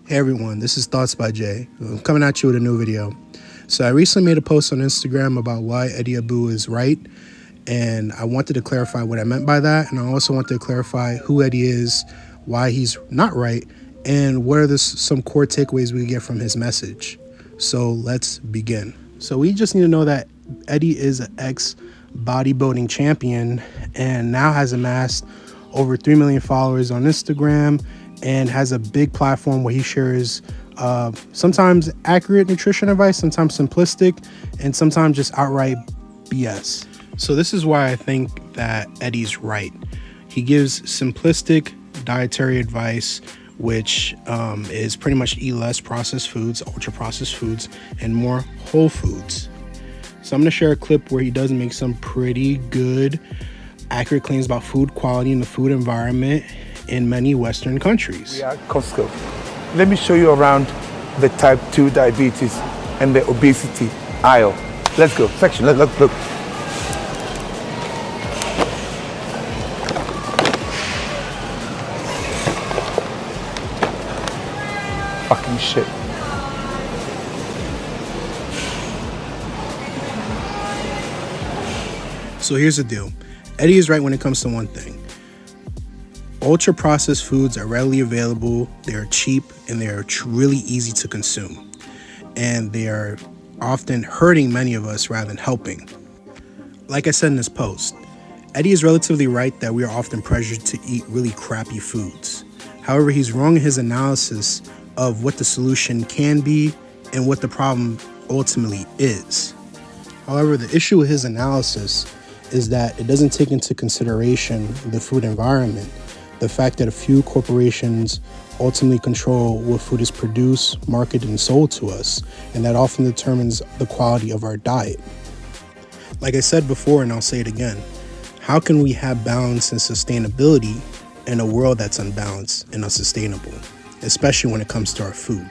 Hey everyone, this is Thoughts by Jay. I'm coming at you with a new video. So I recently made a post on Instagram about why Eddie Abbew is right, and I wanted to clarify what I meant by that, and I also wanted to clarify who Eddie is, why he's not right, and what are some core takeaways we get from his message. So let's begin. So we just need to know that Eddie is an ex-bodybuilding champion and now has amassed over 3 million followers on Instagram and has a big platform where he shares sometimes accurate nutrition advice, sometimes simplistic, and sometimes just outright BS. So this is why I think that Eddie's right. He gives simplistic dietary advice, which is pretty much eat less processed foods, ultra processed foods, and more whole foods. So I'm gonna share a clip where he does make some pretty good, accurate claims about food quality and the food environment in many Western countries. We are at Costco. Let me show you around the type 2 diabetes and the obesity aisle. Let's go, section, look. Fucking shit. So here's the deal. Eddie is right when it comes to one thing. Ultra processed foods are readily available, they are cheap, and they are really easy to consume. And they are often hurting many of us rather than helping. Like I said in this post, Eddie is relatively right that we are often pressured to eat really crappy foods. However, he's wrong in his analysis of what the solution can be and what the problem ultimately is. However, the issue with his analysis is that it doesn't take into consideration the food environment. The fact that a few corporations ultimately control what food is produced, marketed, and sold to us, and that often determines the quality of our diet. Like I said before, and I'll say it again, how can we have balance and sustainability in a world that's unbalanced and unsustainable, especially when it comes to our food?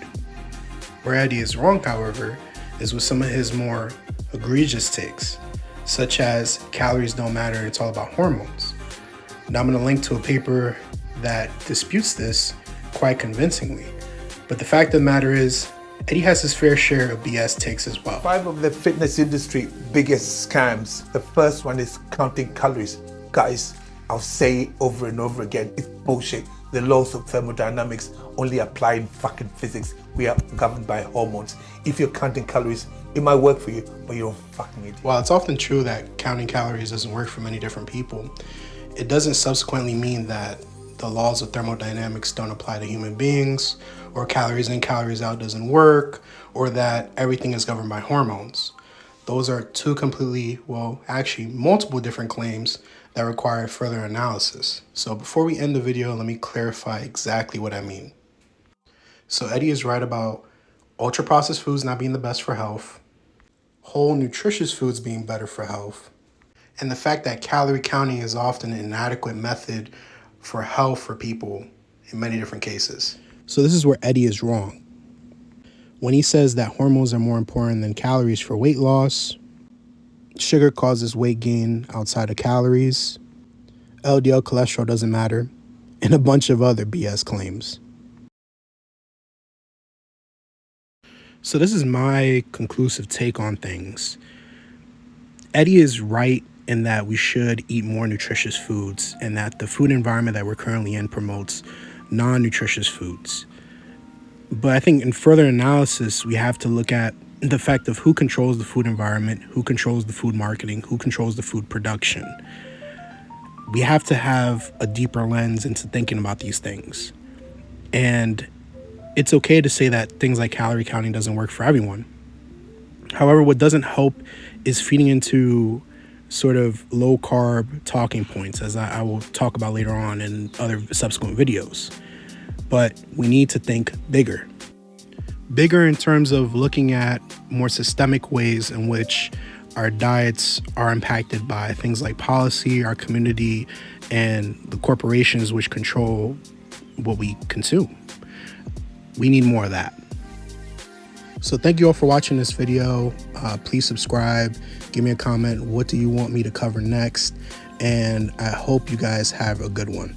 Where Eddie is wrong, however, is with some of his more egregious takes, such as calories don't matter, it's all about hormones. Now I'm going to link to a paper that disputes this quite convincingly. But the fact of the matter is, Eddie has his fair share of BS takes as well. 5 of the fitness industry biggest scams. The first one is counting calories. Guys, I'll say it over and over again, it's bullshit. The laws of thermodynamics only apply in fucking physics. We are governed by hormones. If you're counting calories, it might work for you, but you're a fucking idiot. While it's often true that counting calories doesn't work for many different people, it doesn't subsequently mean that the laws of thermodynamics don't apply to human beings, or calories in, calories out doesn't work, or that everything is governed by hormones. Those are two completely, well, actually multiple different claims that require further analysis. So before we end the video, let me clarify exactly what I mean. So Eddie is right about ultra processed foods not being the best for health, whole nutritious foods being better for health, and the fact that calorie counting is often an inadequate method for health for people in many different cases. So this is where Eddie is wrong. When he says that hormones are more important than calories for weight loss, sugar causes weight gain outside of calories, LDL cholesterol doesn't matter, and a bunch of other BS claims. So this is my conclusive take on things. Eddie is right in that we should eat more nutritious foods and that the food environment that we're currently in promotes non-nutritious foods. But I think in further analysis, we have to look at the fact of who controls the food environment, who controls the food marketing, who controls the food production. We have to have a deeper lens into thinking about these things. And it's okay to say that things like calorie counting doesn't work for everyone. However, what doesn't help is feeding into sort of low carb talking points, as I will talk about later on in other subsequent videos. But we need to think bigger. Bigger in terms of looking at more systemic ways in which our diets are impacted by things like policy, our community, and the corporations which control what we consume. We need more of that. So thank you all for watching this video. Please subscribe, give me a comment. What do you want me to cover next? And I hope you guys have a good one.